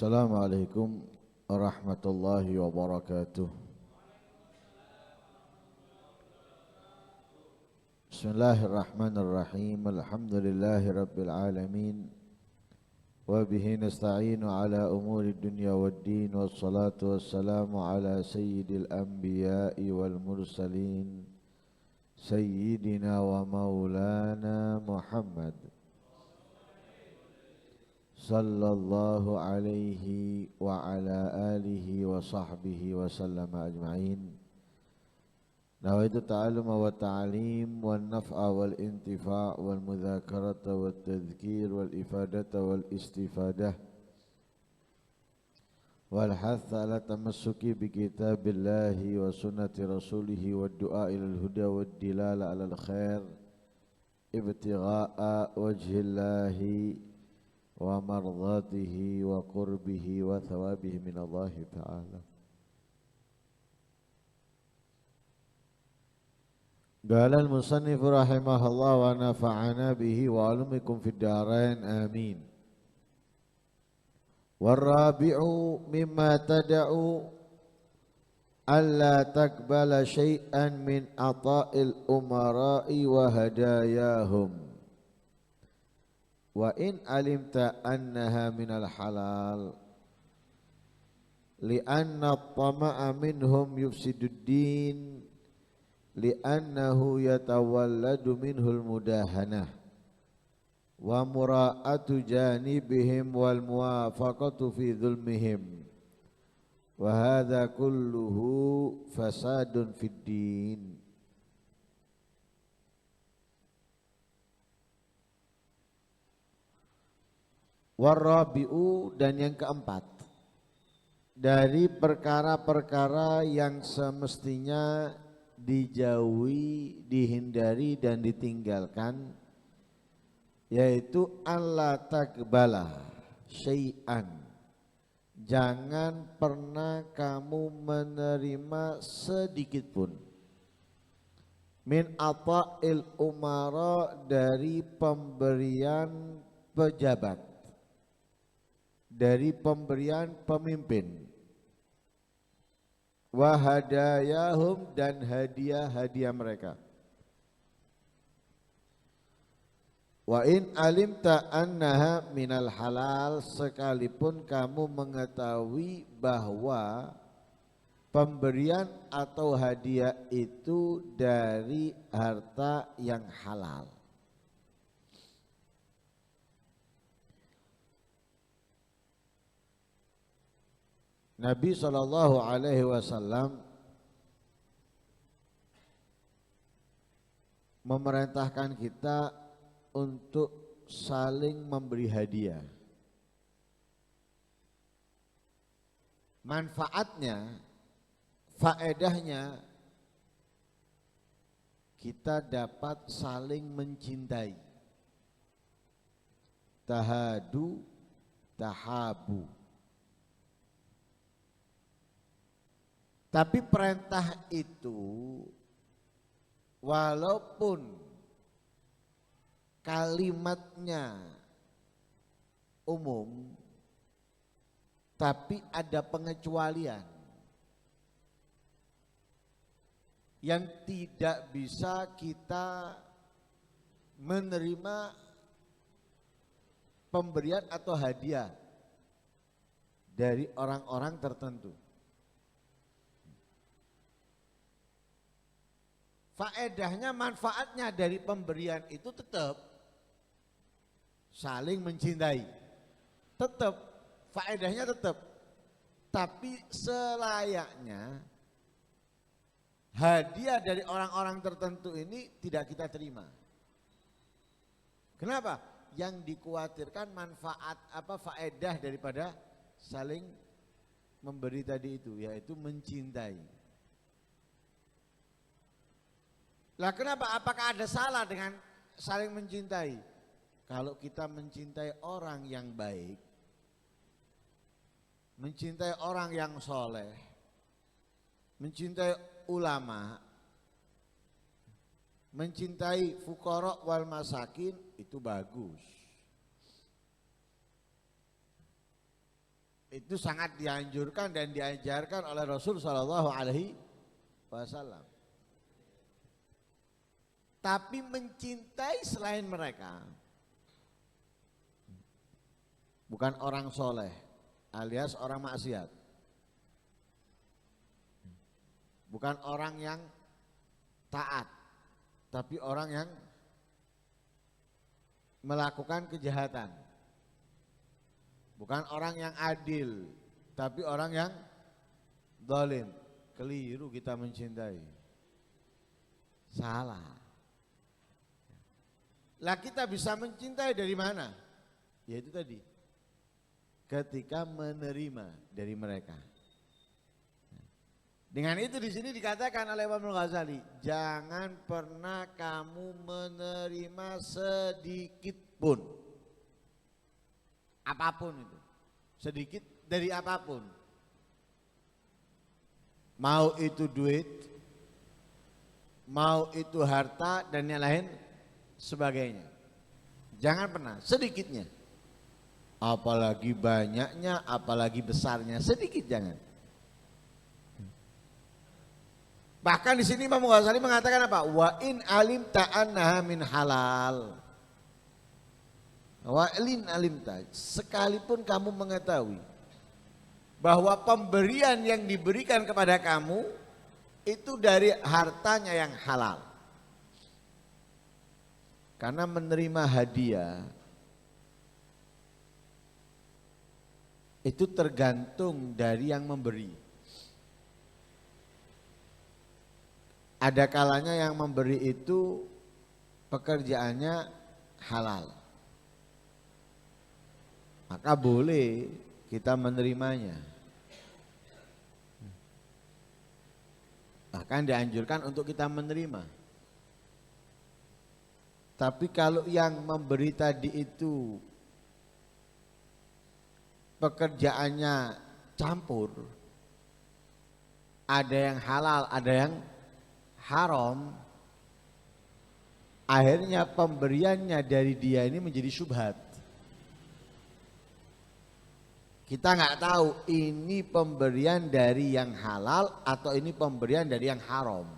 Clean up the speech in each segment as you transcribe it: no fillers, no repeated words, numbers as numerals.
Assalamualaikum warahmatullahi wabarakatuh. Bismillahirrahmanirrahim. Alhamdulillahi rabbil alamin. Wa bihi nasta'inu ala umuri dunya waddin. Wassalatu wassalamu ala sayyidil anbiya'i wal mursalin, sayyidina wa maulana Muhammad sallallahu alaihi wa ala alihi wa sahbihi wa sallama ajma'in. Nawaitu ta'alluma wa ta'alim wa naf'a wal intifa' wal mudhakarata wal tadhkir wal ifadata wal istifadah wal hatha ala tamassuki bi kitabillahi wa sunnati rasulihi wa du'a ilal huda wa dilala alal khair ibtigha'a wajhillahi wa mardatihi wa qurbihi wa thawabihi minallahi ta'ala. Qala al-musannif rahimahullah wa nafa'ana bihi wa alumikum fid darain amin. Warabi'u mimma tada'u alla takbala syai'an min ata'il umara'i wa hadayahum wa in alimta annaha minal halal li'anna at-tama'a minhum yufsidud din li'annahu yatawalladu minhul mudahanah wa mura'atu janibihim wal muwafaqatu fi dhulmihim wa hadha kulluhu fasadun fid din. Warabi'u, dan yang keempat dari perkara-perkara yang semestinya dijauhi, dihindari dan ditinggalkan, yaitu alla takbala syai'an, jangan pernah kamu menerima sedikit pun min ata'il umara, dari pemberian pejabat, dari pemberian pemimpin, wa hadayahum, dan hadiah-hadiah mereka. Wa in alimta annaha minal halal, sekalipun kamu mengetahui bahwa pemberian atau hadiah itu dari harta yang halal. Nabi SAW memerintahkan kita untuk saling memberi hadiah. Manfaatnya, faedahnya, kita dapat saling mencintai. Tahadu, tahabu. Tapi perintah itu walaupun kalimatnya umum, tapi ada pengecualian yang tidak bisa kita menerima pemberian atau hadiah dari orang-orang tertentu. Faedahnya, manfaatnya dari pemberian itu tetap saling mencintai, tetap faedahnya tetap, tapi selayaknya hadiah dari orang-orang tertentu ini tidak kita terima. Kenapa? Yang dikhawatirkan manfaat faedah daripada saling memberi tadi itu, yaitu mencintai. Lah kenapa? Apakah ada salah dengan saling mencintai? Kalau kita mencintai orang yang baik, mencintai orang yang soleh, mencintai ulama, mencintai fuqara wal masakin, itu bagus. Itu sangat dianjurkan dan diajarkan oleh Rasul Shallallahu Alaihi Wasallam. Tapi mencintai selain mereka, bukan orang soleh alias orang maksiat, bukan orang yang taat, tapi orang yang melakukan kejahatan. Bukan orang yang adil, tapi orang yang zalim. Keliru kita mencintai. Salah. Lah kita bisa mencintai dari mana? Ya itu tadi. Ketika menerima dari mereka. Dengan itu di sini dikatakan oleh Imam Ghazali, jangan pernah kamu menerima sedikit pun. Apapun itu, sedikit dari apapun, mau itu duit, mau itu harta dan yang lain sebagainya. Jangan pernah sedikitnya, apalagi banyaknya, apalagi besarnya, sedikit jangan. Bahkan di sini Imam Ghazali mengatakan apa? Wa in alim ta'annaha min halal. Wa'lin alimta, sekalipun kamu mengetahui bahwa pemberian yang diberikan kepada kamu itu dari hartanya yang halal. Karena menerima hadiah itu tergantung dari yang memberi. Ada kalanya yang memberi itu pekerjaannya halal. Maka boleh kita menerimanya. Bahkan dianjurkan untuk kita menerima. Tapi kalau yang memberi tadi itu pekerjaannya campur, ada yang halal, ada yang haram, akhirnya pemberiannya dari dia ini menjadi syubhat. Kita nggak tahu ini pemberian dari yang halal atau ini pemberian dari yang haram.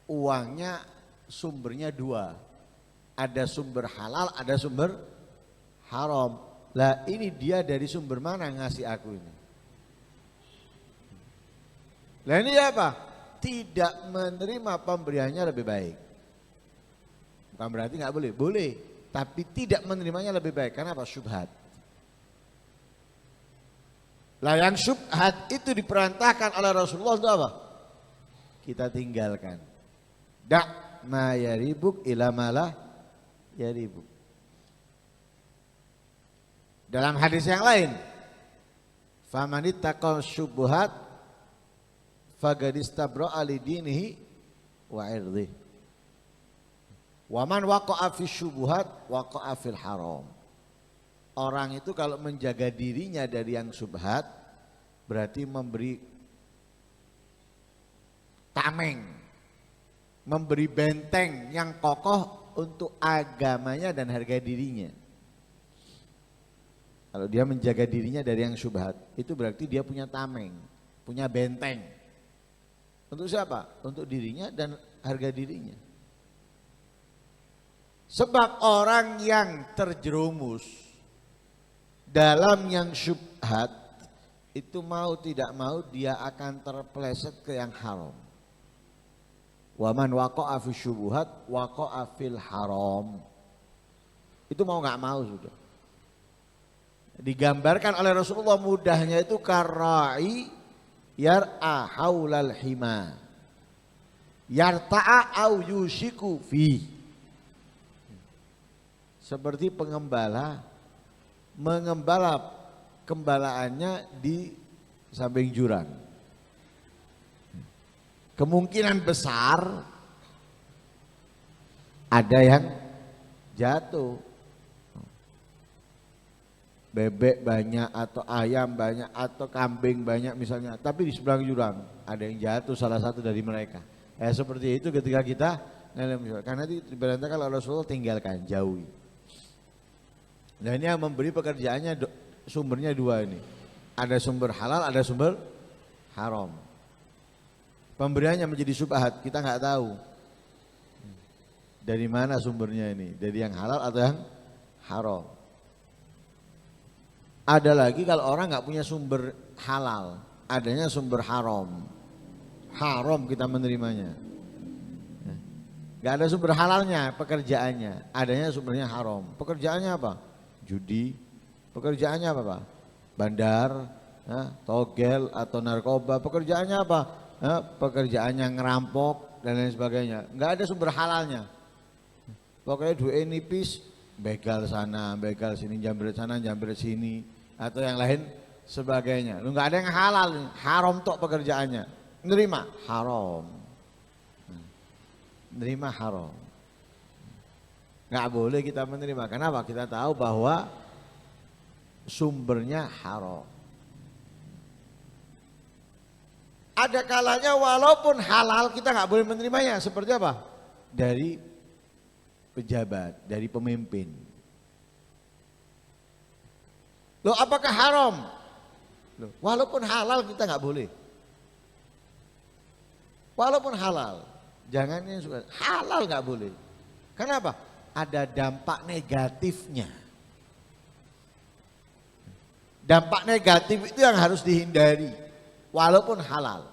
Uangnya sumbernya dua, ada sumber halal, ada sumber haram. Lah ini dia dari sumber mana ngasih aku ini? Lah ini apa? Tidak menerima pemberiannya lebih baik. Bukan berarti nggak boleh, boleh. Tapi tidak menerimanya lebih baik. Karena apa? Syubhat. Lah yang syubhat itu diperintahkan oleh Rasulullah itu apa? Kita tinggalkan. Da' ma yaribuk ila ma la yaribuk. Dalam hadis yang lain, famanittaqal syubhat faqad istabra'a li dinihi wa 'irdihi. Wa man waqa'a fi syubhat waqa'a fil haram. Orang itu kalau menjaga dirinya dari yang syubhat berarti memberi tameng, memberi benteng yang kokoh untuk agamanya dan harga dirinya. Kalau dia menjaga dirinya dari yang syubhat, itu berarti dia punya tameng, punya benteng. Untuk siapa? Untuk dirinya dan harga dirinya. Sebab orang yang terjerumus dalam yang syubhat itu mau tidak mau dia akan terpeleset ke yang haram. Wa man waqa'a fi syubhat waqa'a fil haram. Itu mau nggak mau sudah. Digambarkan oleh Rasulullah mudahnya itu karra'i yar'a haulal hima. Yarta'a au yushiku fi. Seperti pengembala mengembala kembalaannya di samping jurang. Kemungkinan besar ada yang jatuh. Bebek banyak atau ayam banyak atau kambing banyak misalnya, tapi di seberang jurang ada yang jatuh salah satu dari mereka. Seperti itu ketika kita karena itu diperintahkan oleh Rasulullah tinggalkan, jauhi. Nah ini yang memberi pekerjaannya sumbernya dua ini. Ada sumber halal, ada sumber haram. Pemberiannya menjadi syubhat, kita nggak tahu dari mana sumbernya ini, dari yang halal atau yang haram. Ada lagi kalau orang nggak punya sumber halal, adanya sumber haram, haram kita menerimanya. Nggak ada sumber halalnya pekerjaannya, adanya sumbernya haram. Pekerjaannya apa? Judi. Pekerjaannya apa Pak? Bandar, togel atau narkoba. Pekerjaannya apa? Pekerjaannya ngerampok dan lain sebagainya. Nggak ada sumber halalnya. Pokoknya duit nipis, begal sana, begal sini, jambret sana, jambret sini, atau yang lain sebagainya. Lu nggak ada yang halal, haram tok pekerjaannya. Nerima haram, nerima haram. Nggak boleh kita menerima. Kenapa? Kita tahu bahwa sumbernya haram. Ada kalanya walaupun halal kita nggak boleh menerimanya. Seperti apa? Dari pejabat, dari pemimpin. Loh apakah haram? Loh, walaupun halal kita nggak boleh. Walaupun halal, jangan yang suka halal nggak boleh. Kenapa? Ada dampak negatifnya. Dampak negatif itu yang harus dihindari. Walaupun halal.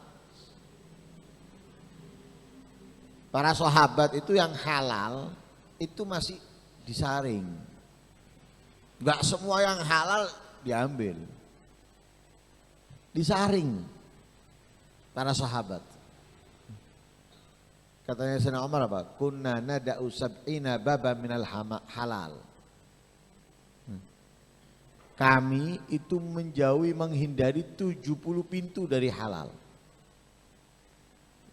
Para sahabat itu yang halal itu masih disaring. Enggak semua yang halal diambil. Disaring para sahabat. Katanya Sayyidina Umar apa? Kunna nada'u sab'ina baba minal halal. Kami itu menjauhi menghindari 70 pintu dari halal.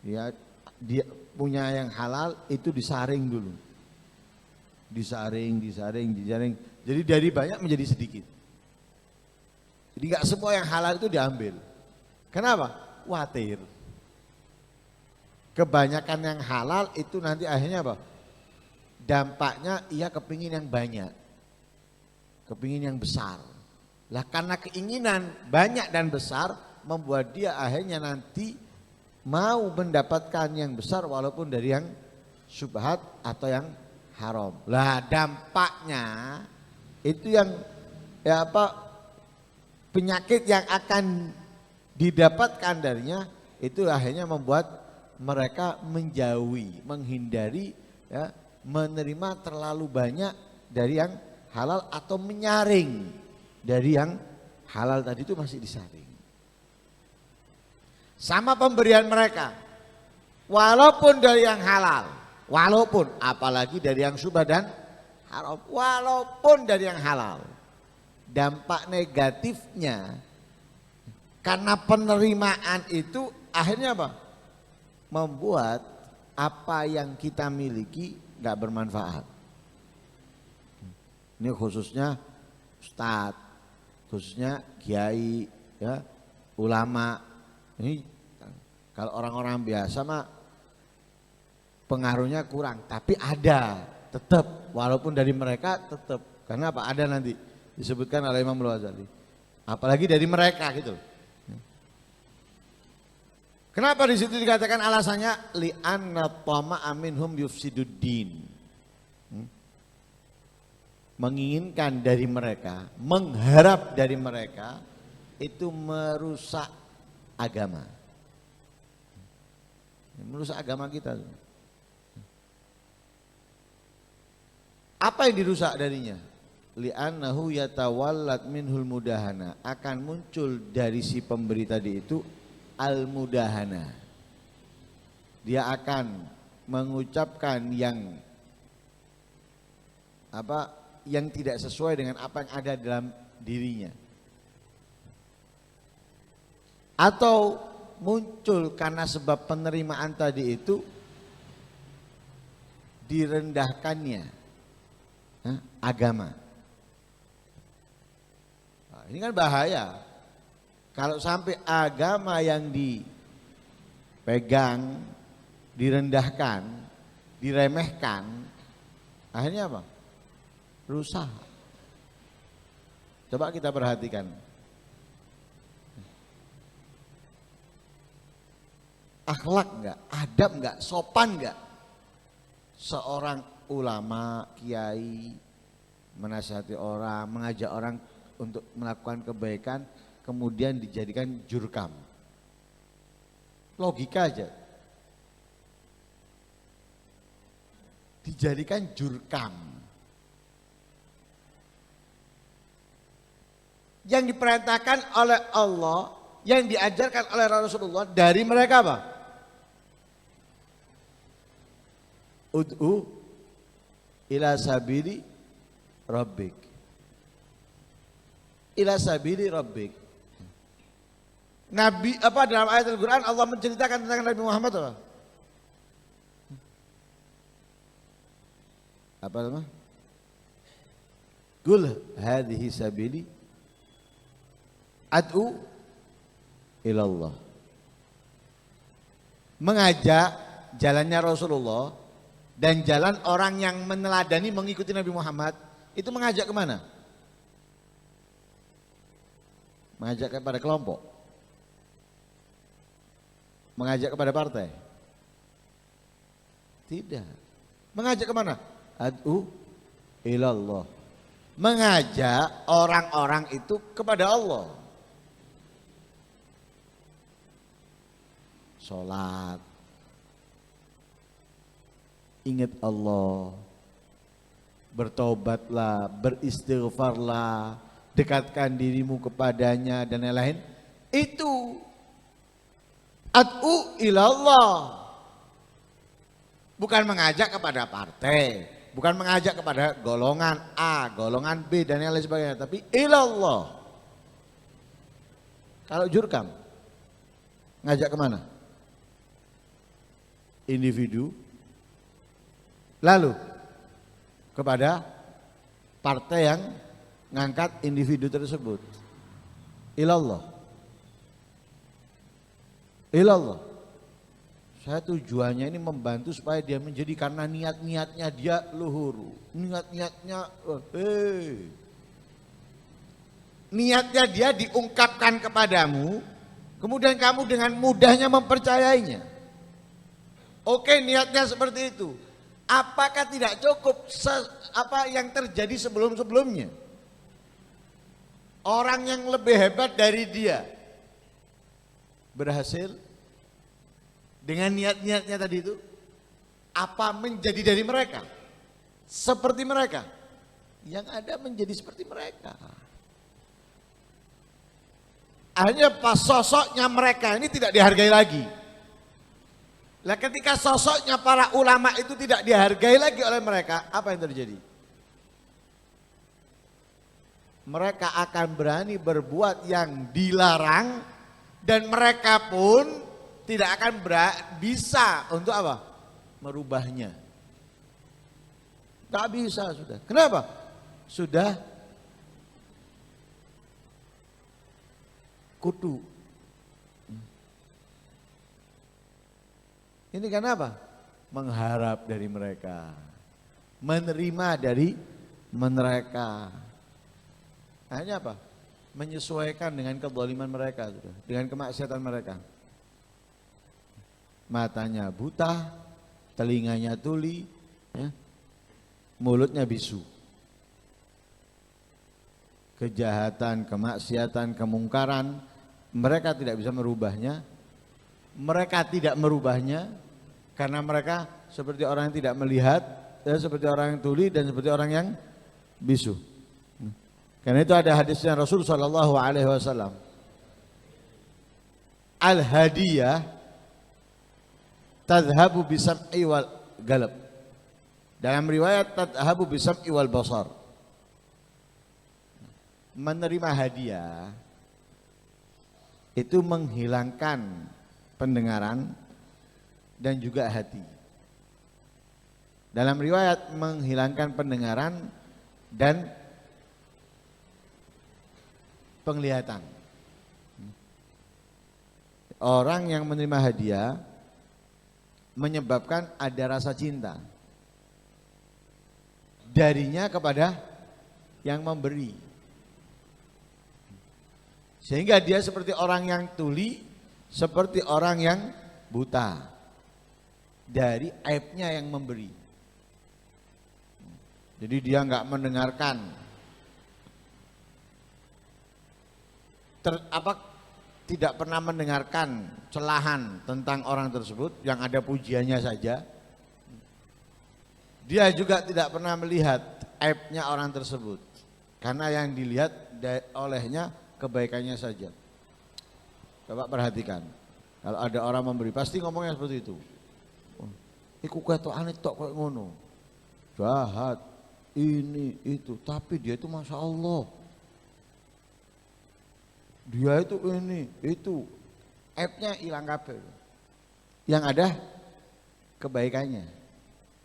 Ya, dia punya yang halal itu disaring dulu. Disaring. Jadi dari banyak menjadi sedikit. Jadi nggak semua yang halal itu diambil. Kenapa? Khawatir. Kebanyakan yang halal itu nanti akhirnya apa? Dampaknya ia kepingin yang banyak. Kepingin yang besar. Lah karena keinginan banyak dan besar membuat dia akhirnya nanti mau mendapatkan yang besar walaupun dari yang syubhat atau yang haram. Lah dampaknya itu yang penyakit yang akan didapatkan darinya itu akhirnya membuat mereka menjauhi, menghindari menerima terlalu banyak dari yang halal atau menyaring dari yang halal tadi itu masih disaring. Sama pemberian mereka, walaupun dari yang halal, walaupun apalagi dari yang syubhat dan haram, walaupun dari yang halal, dampak negatifnya karena penerimaan itu akhirnya apa? Membuat apa yang kita miliki nggak bermanfaat. Ini khususnya ustadz, khususnya kiai, ulama. Ini kalau orang-orang biasa mah pengaruhnya kurang, tapi ada tetap, walaupun dari mereka tetap. Karena apa? Ada nanti disebutkan oleh Imam Al-Ghazali. Apalagi dari mereka gitu. Kenapa di situ dikatakan alasannya li'anna tama'a minhum yufsiduddin. Menginginkan dari mereka, mengharap dari mereka itu merusak agama. Merusak agama kita. Apa yang dirusak darinya? Li'annahu yatawallat minhul mudahana. Akan muncul dari si pemberi tadi itu al-mudahana. Dia akan mengucapkan yang tidak sesuai dengan apa yang ada dalam dirinya. Atau muncul karena sebab penerimaan tadi itu direndahkannya agama. Nah, ini kan bahaya. Kalau sampai agama yang dipegang, direndahkan, diremehkan, akhirnya apa? Rusak. Coba kita perhatikan. akhlak enggak, adab enggak, sopan enggak seorang ulama, kiai menasihati orang, mengajak orang untuk melakukan kebaikan kemudian dijadikan jurkam? Logika aja. Dijadikan jurkam. Yang diperintahkan oleh Allah, yang diajarkan oleh Rasulullah dari mereka apa? Ud'u ila sabili rabbik. Ila sabili rabbik. Nabi apa dalam ayat Al-Qur'an Allah menceritakan tentang Nabi Muhammad apa? Apa nama? Qul hadhihi sabili ad'u ilallah. Mengajak jalannya Rasulullah dan jalan orang yang meneladani mengikuti Nabi Muhammad itu mengajak kemana? Mengajak kepada kelompok, mengajak kepada partai? Tidak. Mengajak kemana? Ad'u ilallah. Mengajak orang-orang itu kepada Allah. Sholat, ingat Allah, bertobatlah, beristighfarlah, dekatkan dirimu kepadanya dan lain-lain. Itu ad'u ilallah. Bukan mengajak kepada partai, bukan mengajak kepada golongan A, golongan B dan lain sebagainya, tapi ilallah. Kalau jurkam ngajak kemana? Individu, lalu kepada partai yang ngangkat individu tersebut. Ilallah. Ilallah. Saya tujuannya ini membantu supaya dia menjadi, karena niat-niatnya dia luhur. Niat-niatnya niatnya dia diungkapkan kepadamu, kemudian kamu dengan mudahnya mempercayainya. Oke, niatnya seperti itu. Apakah tidak cukup apa yang terjadi sebelum-sebelumnya? Orang yang lebih hebat dari dia berhasil dengan niat-niatnya tadi itu. Apa menjadi dari mereka? Seperti mereka? Yang ada menjadi seperti mereka. Akhirnya pas sosoknya mereka ini tidak dihargai lagi. Nah, ketika sosoknya para ulama itu tidak dihargai lagi oleh mereka, apa yang terjadi? Mereka akan berani berbuat yang dilarang dan mereka pun tidak akan bisa untuk apa? Merubahnya. Tak bisa sudah. Kenapa? Sudah kutu. Ini karena apa? Mengharap dari mereka, menerima dari mereka. Hanya apa? Menyesuaikan dengan kezaliman mereka, dengan kemaksiatan mereka. Matanya buta, telinganya tuli, ya, mulutnya bisu. Kejahatan, kemaksiatan, kemungkaran, mereka tidak bisa merubahnya. Mereka tidak merubahnya karena mereka seperti orang yang tidak melihat, seperti orang yang tuli dan seperti orang yang bisu. Karena itu ada hadisnya Rasul sallallahu alaihi wasallam. Al-hadiyah tadhhabu bisam'i wal galab. Dalam riwayat tadhhabu bisam'i wal basar. Menerima hadiah itu menghilangkan pendengaran dan juga hati. Dalam riwayat menghilangkan pendengaran dan penglihatan. Orang yang menerima hadiah menyebabkan ada rasa cinta darinya kepada yang memberi. Sehingga dia seperti orang yang tuli, seperti orang yang buta dari aibnya yang memberi. Jadi dia nggak mendengarkan tidak pernah mendengarkan celahan tentang orang tersebut, yang ada pujiannya saja. Dia juga tidak pernah melihat aibnya orang tersebut, karena yang dilihat olehnya kebaikannya saja. Coba perhatikan, kalau ada orang memberi pasti ngomongnya seperti itu. Iku ketok aneh tok koyo ngono. Jahat, ini itu, tapi dia itu Masya Allah. Dia itu ini, itu. Aibnya hilang kabeh. Yang ada kebaikannya.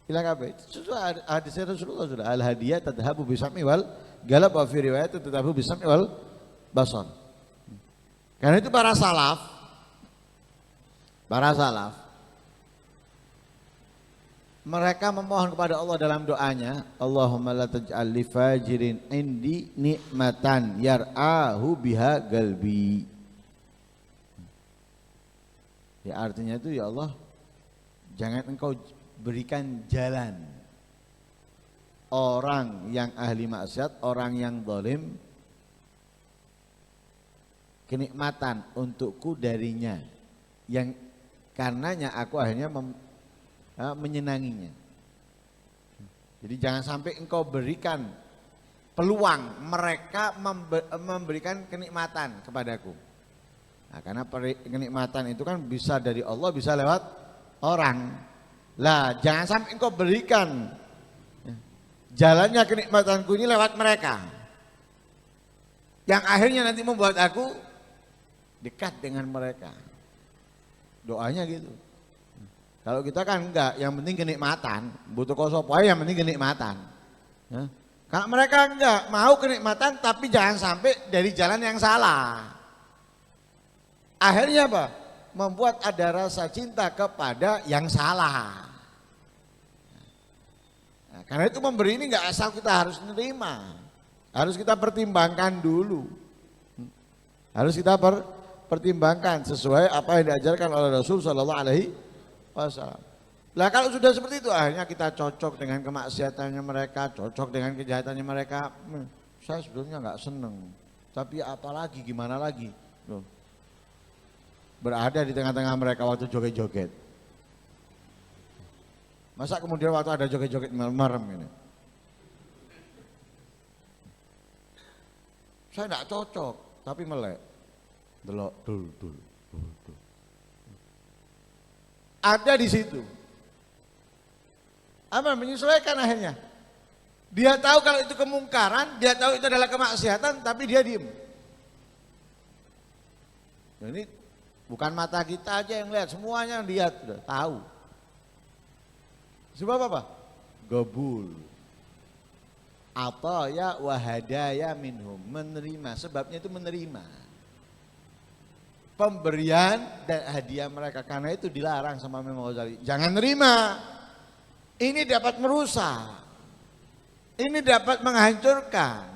Hilang kabeh. Sesuai hadis Rasulullah sudah, al-hadiyah tadhabu bisami wal galab wa fi riwayat tadhabu bisami wal basar. Karena itu para salaf mereka memohon kepada Allah dalam doanya, Allahumma la taj'al li fajirin indi nikmatan yar'ahu biha galbi. Ya artinya itu, ya Allah, jangan engkau berikan jalan orang yang ahli maksiat, orang yang zalim, kenikmatan untukku darinya, yang karenanya aku akhirnya menyenanginya. Jadi jangan sampai engkau berikan peluang mereka memberikan kenikmatan kepadaku. Nah, karena kenikmatan itu kan bisa dari Allah, bisa lewat orang. Lah, jangan sampai engkau berikan jalannya kenikmatanku ini lewat mereka, yang akhirnya nanti membuat aku dekat dengan mereka. Doanya gitu. Kalau kita kan enggak, yang penting kenikmatan, butuh kosopoy, yang penting kenikmatan. Ya. Kalau mereka enggak mau kenikmatan, tapi jangan sampai dari jalan yang salah. Akhirnya apa? Membuat ada rasa cinta kepada yang salah. Nah, karena itu memberi ini enggak asal kita harus menerima, harus kita pertimbangkan dulu. Harus kita pertimbangkan sesuai apa yang diajarkan oleh Rasul Sallallahu Alaihi Wasallam. Lah kalau sudah seperti itu, akhirnya kita cocok dengan kemaksiatannya mereka, cocok dengan kejahatannya mereka. Saya sebetulnya nggak seneng, tapi apalagi gimana lagi? Loh. Berada di tengah-tengah mereka waktu joget-joget. Masa kemudian waktu ada joget-joget merem ini? Saya nggak cocok, tapi melek. Delok dul. Ada di situ. Apa menyesuaikan akhirnya? Dia tahu kalau itu kemungkaran, dia tahu itu adalah kemaksiatan, tapi dia diem. Nah, ini bukan mata kita aja yang lihat, semuanya yang lihat sudah tahu. Sebab apa? Gobul. Ataya wa hadaya minhum, menerima, sebabnya itu menerima pemberian dan hadiah mereka, karena itu dilarang sama Imam Ghazali. Jangan nerima, ini dapat merusak, ini dapat menghancurkan,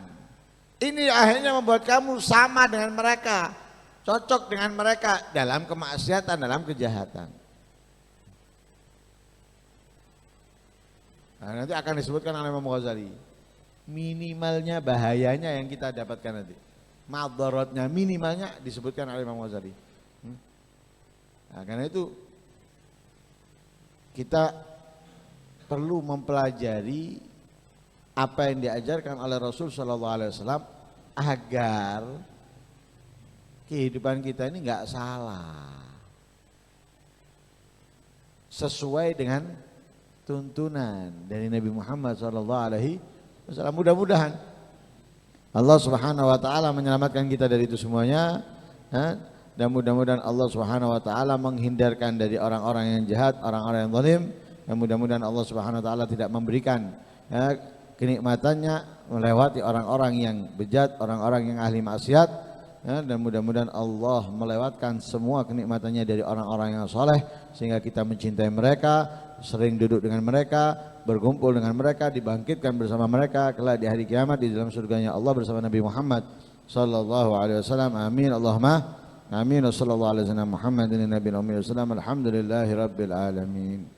ini akhirnya membuat kamu sama dengan mereka, cocok dengan mereka dalam kemaksiatan, dalam kejahatan. Nah, nanti akan disebutkan oleh Imam Ghazali minimalnya bahayanya yang kita dapatkan nanti. Madharatnya minimalnya disebutkan oleh Imam Ghazali. Nah, karena itu kita perlu mempelajari apa yang diajarkan oleh Rasul Shallallahu Alaihi Wasallam agar kehidupan kita ini nggak salah, sesuai dengan tuntunan dari Nabi Muhammad Shallallahu Alaihi Wasallam. Mudah-mudahan Allah Subhanahu Wa Taala menyelamatkan kita dari itu semuanya, dan mudah-mudahan Allah Subhanahu Wa Taala menghindarkan dari orang-orang yang jahat, orang-orang yang zalim, dan mudah-mudahan Allah Subhanahu Wa Taala tidak memberikan kenikmatannya melewati orang-orang yang bejat, orang-orang yang ahli maksiat, dan mudah-mudahan Allah melewatkan semua kenikmatannya dari orang-orang yang soleh, sehingga kita mencintai mereka, sering duduk dengan mereka, berkumpul dengan mereka, dibangkitkan bersama mereka kelak di hari kiamat di dalam surganya Allah bersama Nabi Muhammad sallallahu alaihi wasallam. Amin Allahumma Amin. Wassallallahu ala sayyidina Muhammadin nabiyil ummi wasallam. Alhamdulillahi rabbil alamin.